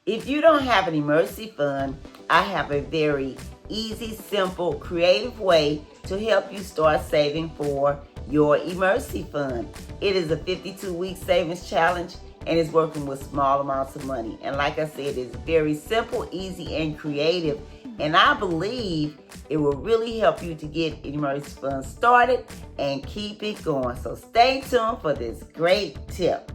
If you don't have an emergency fund, I have a very easy, simple, creative way to help you start saving for your emergency fund. It is a 52-week savings challenge and it's working with small amounts of money. And like I said, it's very simple, easy, and creative. And I believe it will really help you to get an emergency fund started and keep it going. So stay tuned for this great tip.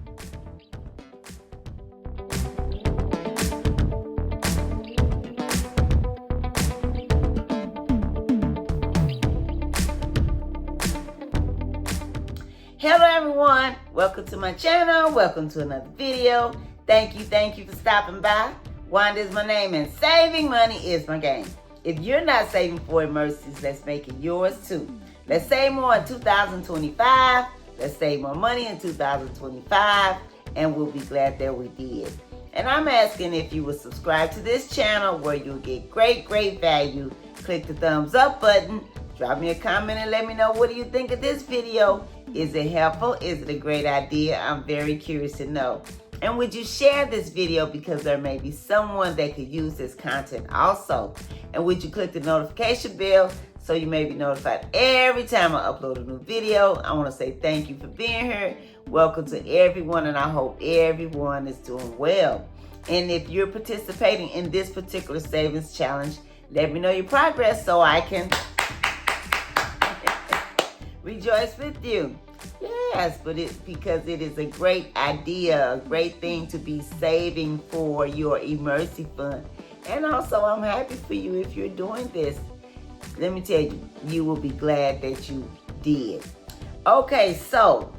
Hello everyone, welcome to my channel, welcome to another video. Thank you for stopping by. Wanda is my name and saving money is my game. If you're not saving for emergencies, let's make it yours too. Let's save more in 2025, let's save more money in 2025, and we'll be glad that we did. And I'm asking if you will subscribe to this channel where you'll get great value. Click the thumbs up button, drop me a comment and let me know what do you think of this video. Is it helpful? Is it a great idea? I'm very curious to know. And would you share this video because there may be someone that could use this content also? And would you click the notification bell so you may be notified every time I upload a new video? I want to say thank you for being here. Welcome to everyone, and I hope everyone is doing well. And if you're participating in this particular savings challenge, let me know your progress so I can rejoice with you. Yes, but it's because it is a great idea, a great thing to be saving for your emergency fund. And also, I'm happy for you if you're doing this. Let me tell you, you will be glad that you did. Okay, so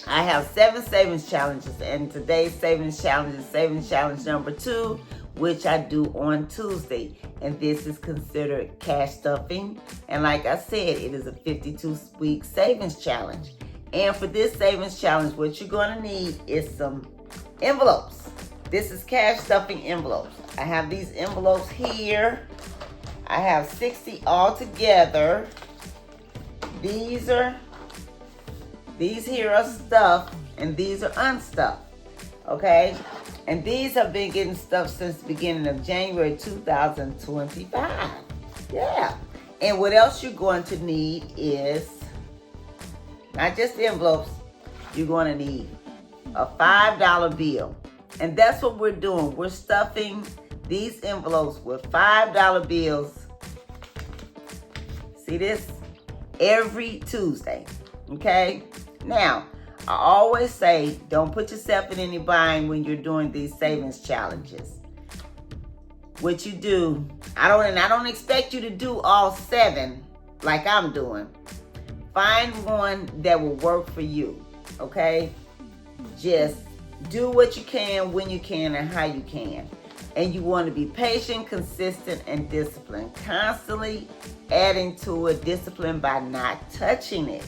I have 7 savings challenges, and today's savings challenge is savings challenge number 2, which I do on Tuesday. And this is considered cash stuffing. And like I said, it is a 52-week savings challenge. And for this savings challenge, what you're going to need is some envelopes. This is cash stuffing envelopes. I have these envelopes here. I have 60 altogether. These here are stuffed and these are unstuffed. Okay? And these have been getting stuffed since the beginning of January 2025. Yeah. And what else you're going to need is not just the envelopes. You're going to need a $5 bill. And that's what we're doing. We're stuffing these envelopes with $5 bills. See this? Every Tuesday. Okay? Now, I always say, don't put yourself in any bind when you're doing these savings challenges. What you do, I don't expect you to do all 7 like I'm doing. Find one that will work for you, okay? Just do what you can, when you can, and how you can. And you want to be patient, consistent, and disciplined. Constantly adding to it, discipline by not touching it.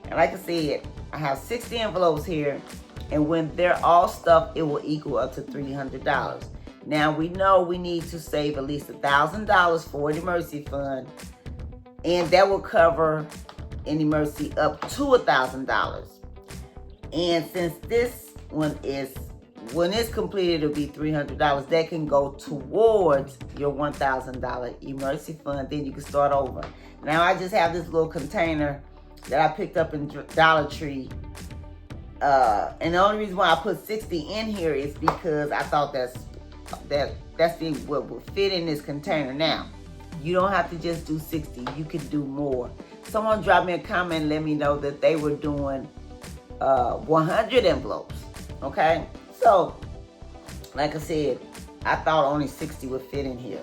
And like I said, I have 60 envelopes here, and when they're all stuffed, it will equal up to $300. Now, we know we need to save at least $1,000 for an emergency fund, and that will cover an emergency up to $1,000. And since this one is, when it's completed, it'll be $300. That can go towards your $1,000 emergency fund. Then you can start over. Now, I just have this little container that I picked up in Dollar Tree. And the only reason why I put 60 in here is because I thought that's what will fit in this container. Now, you don't have to just do 60. You can do more. Someone dropped me a comment and let me know that they were doing 100 envelopes. Okay? So, like I said, I thought only 60 would fit in here.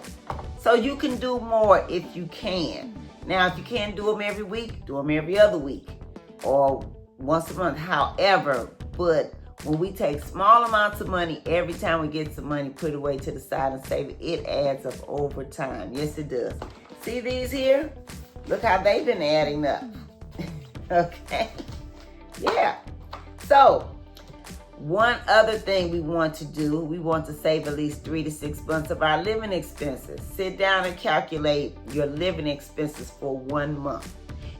So you can do more if you can. Now, if you can't do them every week, do them every other week or once a month. However, but when we take small amounts of money, every time we get some money, put it away to the side and save it, it adds up over time. Yes, it does. See these here? Look how they've been adding up. Okay? Yeah. So, one other thing we want to do, we want to save at least 3 to 6 months of our living expenses. Sit down and calculate your living expenses for 1 month.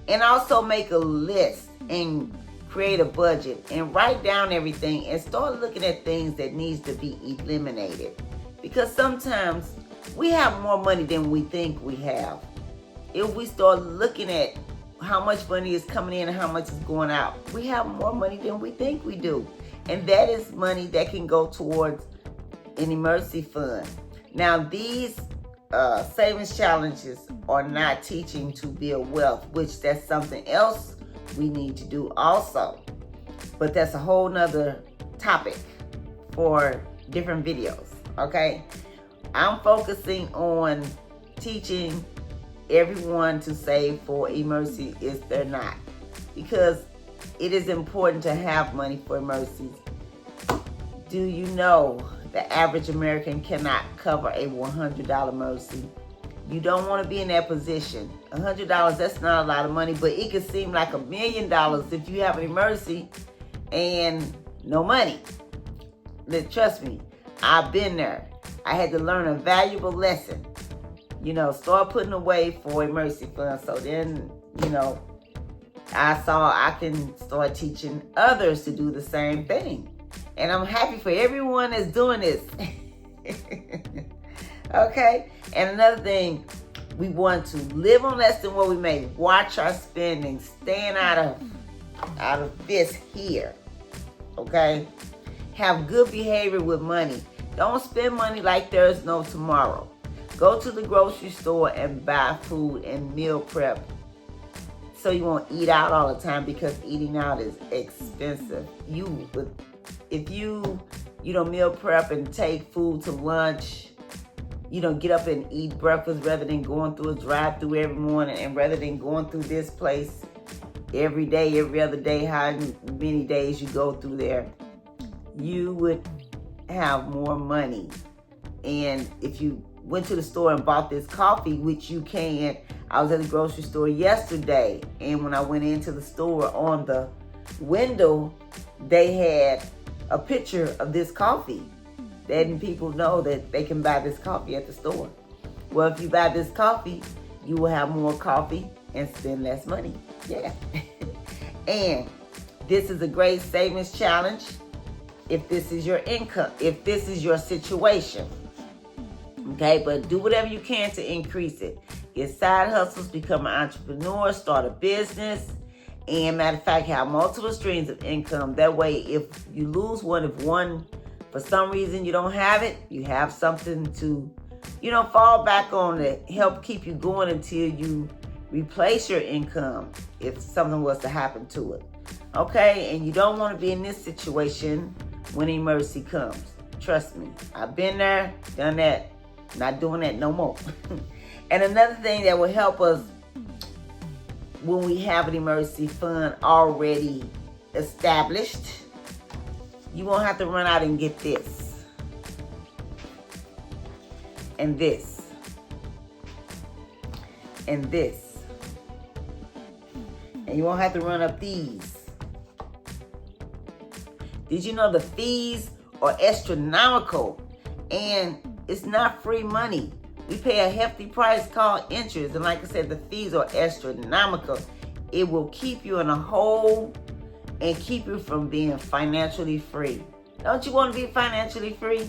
And also make a list and create a budget and write down everything and start looking at things that needs to be eliminated. Because sometimes we have more money than we think we have. If we start looking at how much money is coming in and how much is going out, we have more money than we think we do. And that is money that can go towards an emergency fund. Now, these savings challenges are not teaching to build wealth, which that's something else we need to do also. But that's a whole nother topic for different videos, okay? I'm focusing on teaching everyone to save for emergency if they're not. Because it is important to have money for emergencies. Do you know the average American cannot cover a $100 emergency? You don't want to be in that position. $100, that's not a lot of money, but it could seem like $1 million if you have an emergency and no money. Trust me, I've been there. I had to learn a valuable lesson. Start putting away for emergency funds. So then, I saw I can start teaching others to do the same thing. And I'm happy for everyone that's doing this. Okay? And another thing, we want to live on less than what we make. Watch our spending. Staying out of this here. Okay? Have good behavior with money. Don't spend money like there's no tomorrow. Go to the grocery store and buy food and meal prep so you won't eat out all the time, because eating out is expensive. If you meal prep and take food to lunch, get up and eat breakfast rather than going through a drive-through every morning, and rather than going through this place every day, every other day, how many days you go through there, you would have more money. And if you went to the store and bought this coffee, which you can. I was at the grocery store yesterday, and when I went into the store, on the window, they had a picture of this coffee. Letting people know that they can buy this coffee at the store. Well, if you buy this coffee, you will have more coffee and spend less money. Yeah. And this is a great savings challenge if this is your income, if this is your situation. Okay, but do whatever you can to increase it. Get side hustles, become an entrepreneur, start a business, and matter of fact, have multiple streams of income. That way, if you lose one, if one, for some reason you don't have it, you have something to, fall back on to help keep you going until you replace your income if something was to happen to it. Okay, and you don't want to be in this situation when emergency comes. Trust me, I've been there, done that. Not doing that no more. And another thing that will help us when we have an emergency fund already established, you won't have to run out and get this and this and this. And you won't have to run up these. Did you know the fees are astronomical? And it's not free money. We pay a hefty price called interest. And like I said, the fees are astronomical. It will keep you in a hole and keep you from being financially free. Don't you want to be financially free?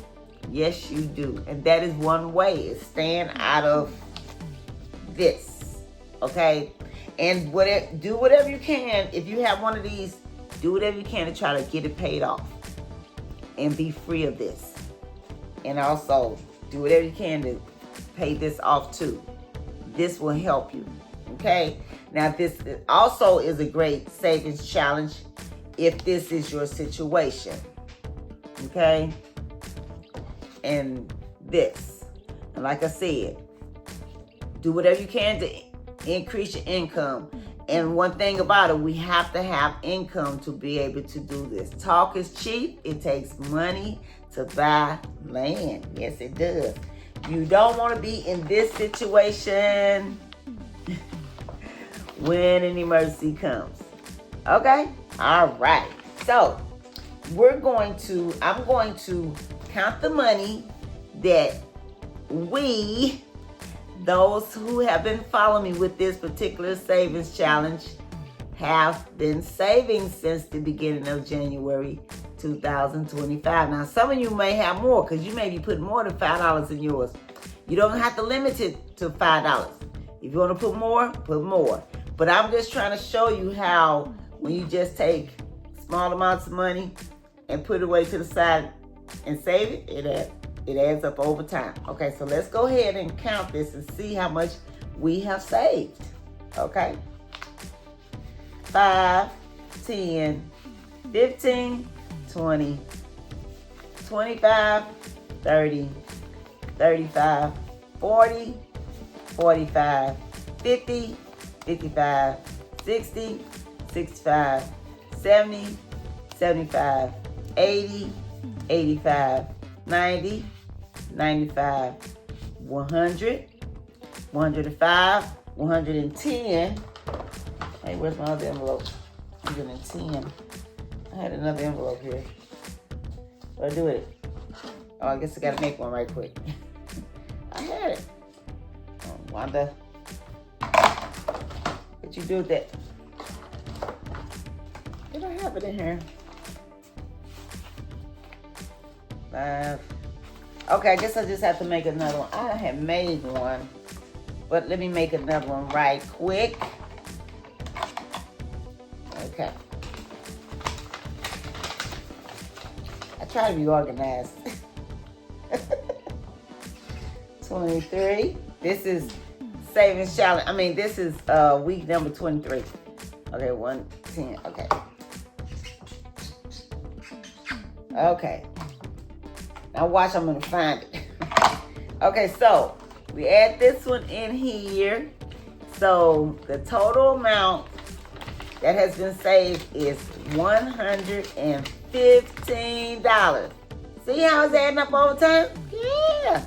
Yes, you do. And that is one way, is staying out of this. Okay? And do whatever you can. If you have one of these, do whatever you can to try to get it paid off and be free of this. And also, do whatever you can to pay this off too. This will help you, okay? Now, this also is a great savings challenge if this is your situation, okay? And this, and like I said, do whatever you can to increase your income. And one thing about it, we have to have income to be able to do this. Talk is cheap. It takes money to buy land. Yes, it does. You don't want to be in this situation when an emergency comes. Okay? All right. So, I'm going to count the money that those who have been following me with this particular savings challenge, have been saving since the beginning of January 2025. Now, some of you may have more because you may be putting more than $5 in yours. You don't have to limit it to $5. If you want to put more, put more. But I'm just trying to show you how when you just take small amounts of money and put it away to the side and save it, it adds up over time. Okay, so let's go ahead and count this and see how much we have saved. Okay? 5, 10, 15, 20, 25, 30, 35, 40, 45, 50, 55, 60, 65, 70, 75, 80, 85, 90, 95, 100, 105, 110. Hey, where's my other envelope? 110. I had another envelope here. What do I do with it? Oh, I guess I gotta make one right quick. I had it. Oh, Wanda. What you do with that? Did I have it in here? 5. Okay, I guess I just have to make another one. I had made one, but let me make another one right quick. Okay. I try to be organized. 23. This is savings challenge. I mean, this is week number 23. Okay, 110. Okay. Okay. Now watch, I'm gonna find it. Okay, so we add this one in here. So the total amount that has been saved is $115. See how it's adding up over time? Yeah.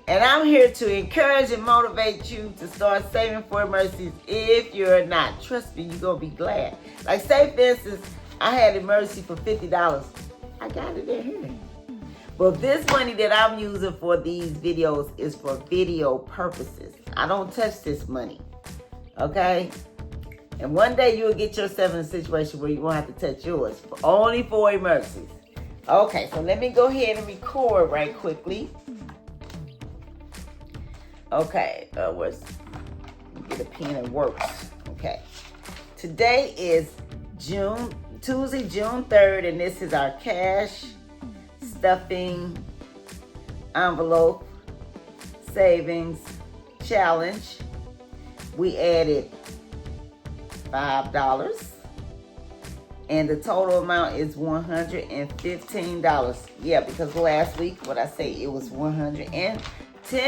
And I'm here to encourage and motivate you to start saving for emergencies if you're not. Trust me, you're going to be glad. Like, say, for instance, I had emergency for $50. I got it in here. But this money that I'm using for these videos is for video purposes. I don't touch this money. Okay? And one day you'll get yourself in a situation where you won't have to touch yours. Only for emergencies. Okay, so let me go ahead and record right quickly. Okay, get a pen and works. Okay. Today is Tuesday, June 3rd, and this is our cash stuffing envelope savings challenge. We added $5, and the total amount is $115. Yeah, because last week, what I say, it was $110. See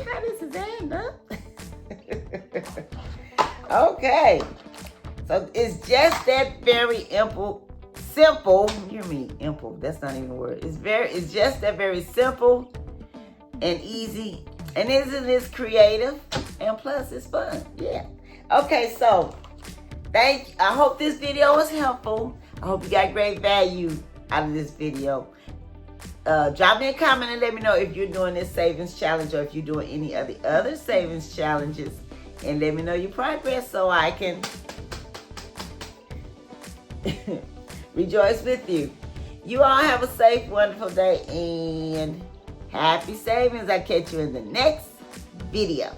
how this is adding up? Okay, so it's just that very simple. You hear me? Simple. That's not even a word. It's just that very simple and easy, and isn't this creative? And plus, it's fun. Yeah. Okay, so I hope this video was helpful. I hope you got great value out of this video. Drop me a comment and let me know if you're doing this savings challenge or if you're doing any of the other savings challenges. And let me know your progress so I can rejoice with you. You all have a safe, wonderful day and happy savings. I'll catch you in the next video.